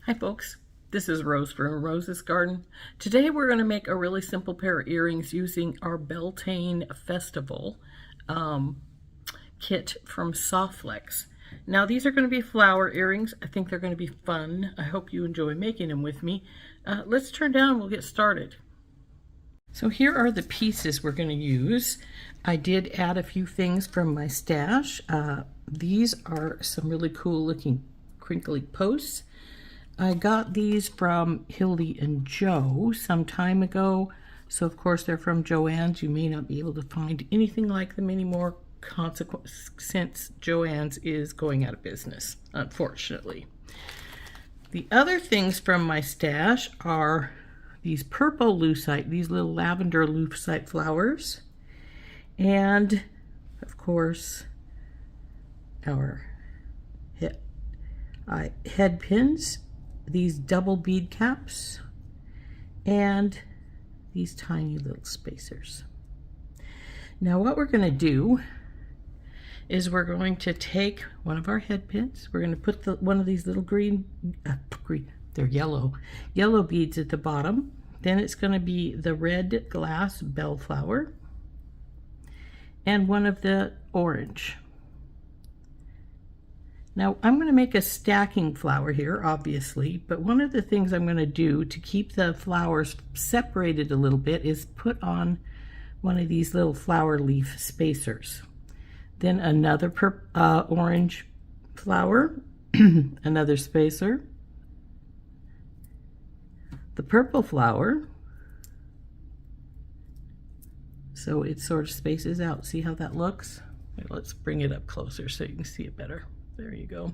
Hi folks, this is Rose from Rose's Garden. Today we're going to make a really simple pair of earrings using our Beltane Festival kit from SoftFlex. Now these are going to be flower earrings. I think they're going to be fun. I hope you enjoy making them with me. Let's turn down and we'll get started. So here are the pieces we're going to use. I did add a few things from my stash. These are some really cool looking crinkly posts. I got these from Hildie and Jo some time ago, so of course they're from Joann's. You may not be able to find anything like them anymore since Joann's is going out of business, unfortunately. The other things from my stash are these purple lucite, these little lavender lucite flowers, and of course our head pins, these double bead caps, and these tiny little spacers. Now what we're going to do is we're going to take one of our head pins. We're going to put one of these little they're yellow beads at the bottom. Then it's going to be the red glass bellflower and one of the orange. Now I'm going to make a stacking flower here, obviously, but one of the things I'm going to do to keep the flowers separated a little bit is put on one of these little flower leaf spacers. Then another orange flower, another spacer, the purple flower, so it sort of spaces out. See how that looks? Let's bring it up closer so you can see it better. There you go.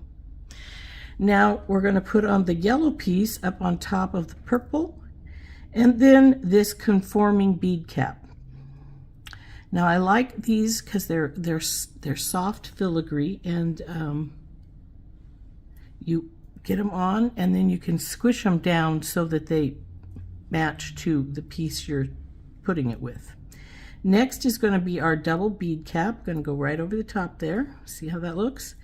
Now we're going to put on the yellow piece up on top of the purple, and then this conforming bead cap. Now I like these because they're soft filigree, and you get them on and then you can squish them down so that they match to the piece you're putting it with. Next is going to be our double bead cap. Going to go right over the top there. See how that looks?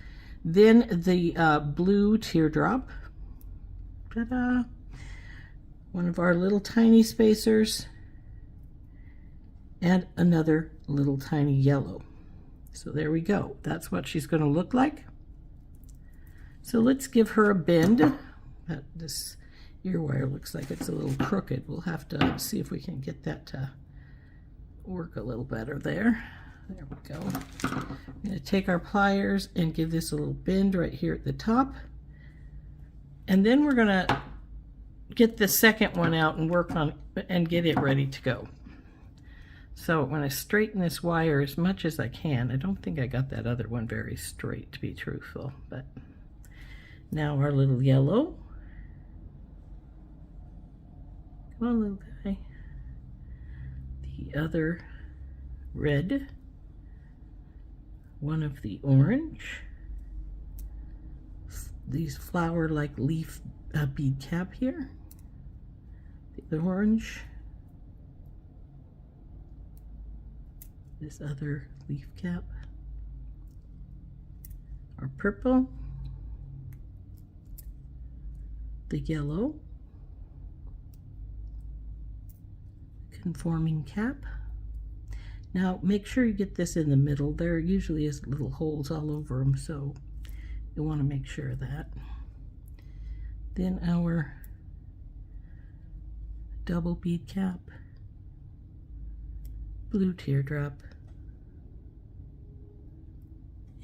Then the blue teardrop. Ta-da! One of our little tiny spacers, and another little tiny yellow. So there we go. That's what she's going to look like. So let's give her a bend. This ear wire looks like it's a little crooked. We'll have to see if we can get that to work a little better there. There we go. I'm going to take our pliers and give this a little bend right here at the top. And then we're going to get the second one out and work on it and get it ready to go. So I'm going to straighten this wire as much as I can. I don't think I got that other one very straight, to be truthful. But now our little yellow. Come on, little guy. The other red. One of the orange, these flower like leaf bead cap here, the orange, this other leaf cap, our purple, the yellow, conforming cap. Now make sure you get this in the middle. There usually is little holes all over them, so you want to make sure of that. Then our double bead cap, blue teardrop,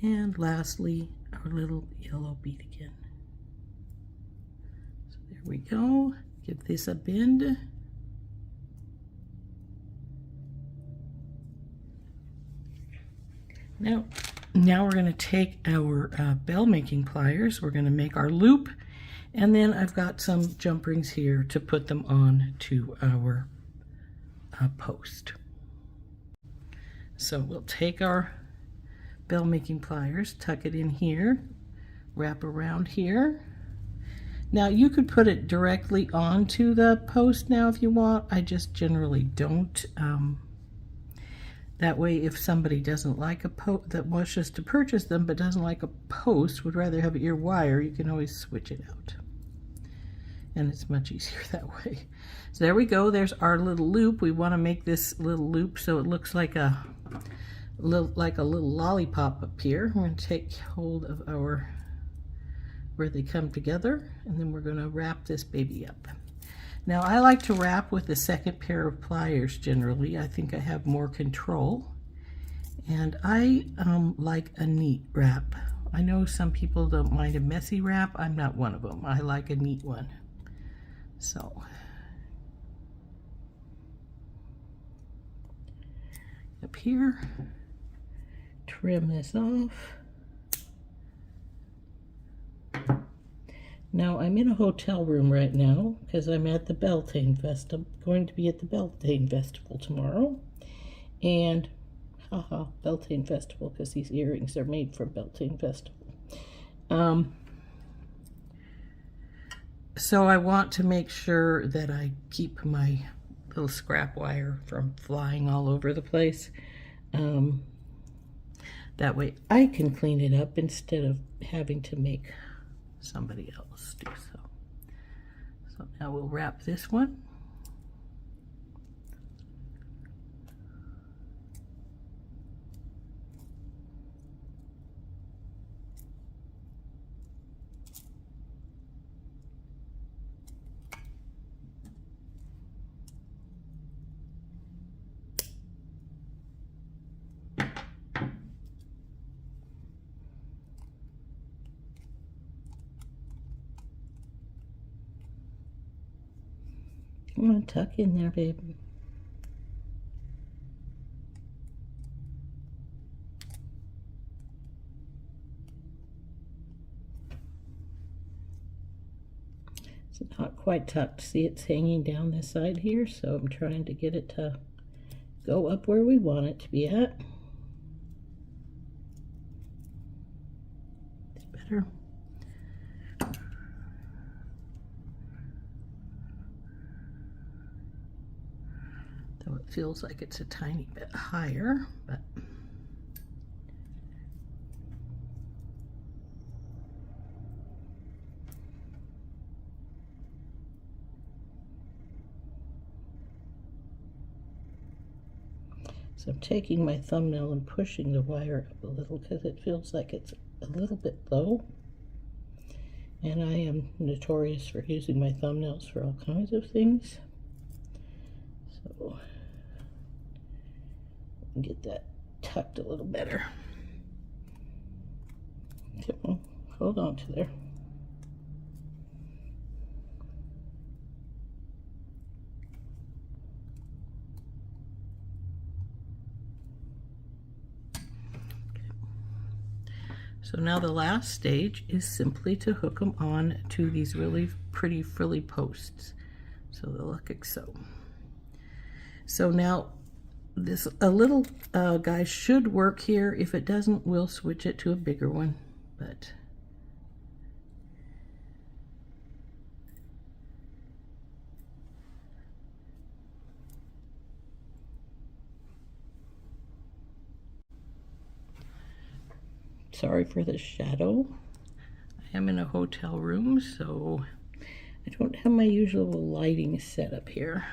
and lastly our little yellow bead again. So there we go. Give this a bend. Now we're going to take our bell making pliers. We're going to make our loop, and then I've got some jump rings here to put them on to our post. So we'll take our bell making pliers, tuck it in here, wrap around here. Now you could put it directly onto the post now if you want. I just generally don't. That way, if somebody doesn't like a post, that wishes to purchase them but doesn't like a post, would rather have ear wire, you can always switch it out. and it's much easier that way. So there we go. There's our little loop. We want to make this little loop so it looks like a little lollipop up here. We're going to take hold of our where they come together, and then we're going to wrap this baby up. Now I like to wrap with the second pair of pliers generally. I think I have more control, and I like a neat wrap. I know some people don't mind a messy wrap. I'm not one of them. I like a neat one. So up here, trim this off. Now I'm in a hotel room right now because I'm at the Beltane Festival, going to be at the Beltane Festival tomorrow. And haha, Beltane Festival, because these earrings are made from Beltane Festival. So I want to make sure that I keep my little scrap wire from flying all over the place. That way I can clean it up instead of having to make somebody else do so. So now we'll wrap this one. Come on, tuck in there, baby. It's not quite tucked. See, it's hanging down this side here, so I'm trying to get it to go up where we want it to be at. It's better. Though it feels like it's a tiny bit higher, but so I'm taking my thumbnail and pushing the wire up a little because it feels like it's a little bit low. And I am notorious for using my thumbnails for all kinds of things. So get that tucked a little better. Come on, hold on to there. So now the last stage is simply to hook them on to these really pretty frilly posts. So they'll look like so. So now this a little guy should work here. If it doesn't, we'll switch it to a bigger one. But sorry for the shadow. I am in a hotel room, so I don't have my usual lighting set up here.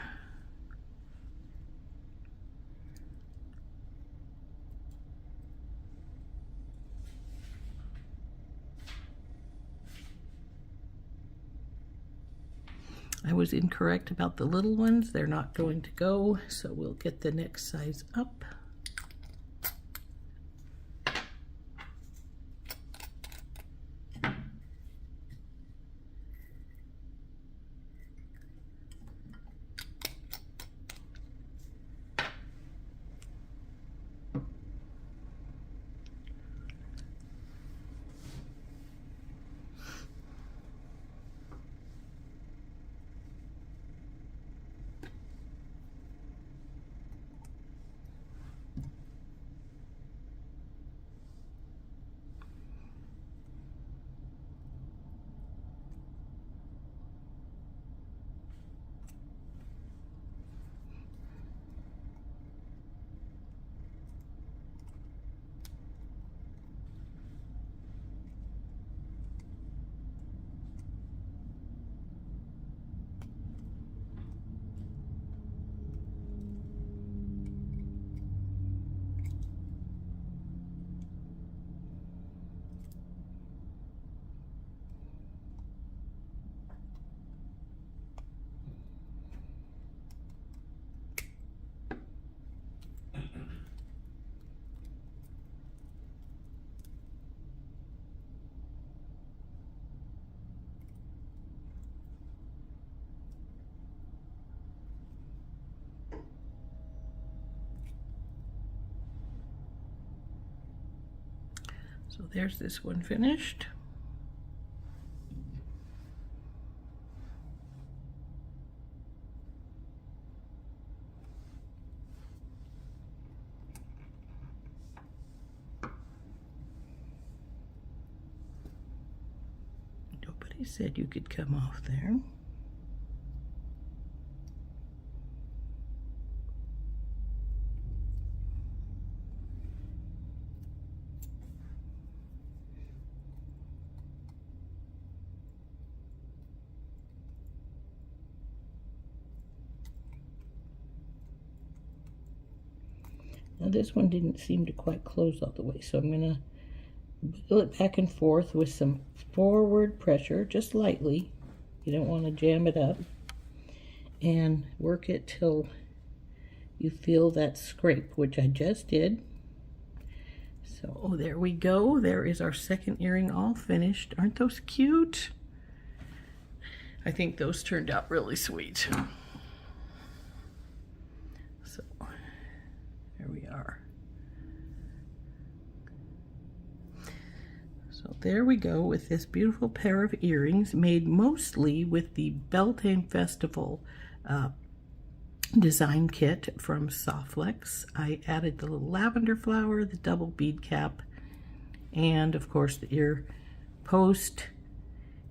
I was incorrect about the little ones. They're not going to go, so we'll get the next size up. So there's this one finished. Nobody said you could come off there. Now this one didn't seem to quite close all the way, so I'm going to wiggle it back and forth with some forward pressure, just lightly. You don't want to jam it up. And work it till you feel that scrape, which I just did. So, oh, there we go. There is our second earring all finished. Aren't those cute? I think those turned out really sweet. So, there we are. So there we go with this beautiful pair of earrings made mostly with the Beltane Festival design kit from SoftFlex. I added the little lavender flower, the double bead cap, and of course the ear post,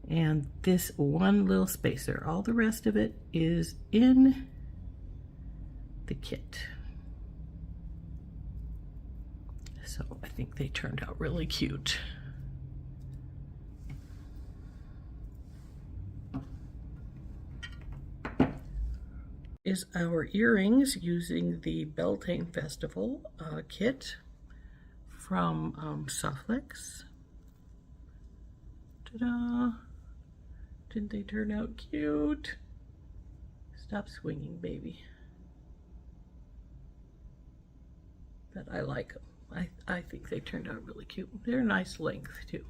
and this one little spacer. All the rest of it is in the kit. So I think they turned out really cute. Is our earrings using the Beltane Festival kit from SoftFlex. Ta-da! Didn't they turn out cute? Stop swinging, baby. But I like them. I think they turned out really cute. They're a nice length too.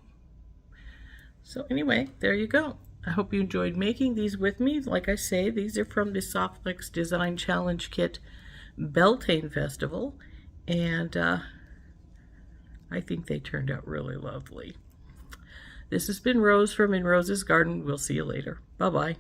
So anyway, there you go. I hope you enjoyed making these with me. Like I say, these are from the SoftFlex Design Challenge Kit Beltane Festival, and I think they turned out really lovely. This has been Rose from In Rose's Garden. We'll see you later. Bye-bye.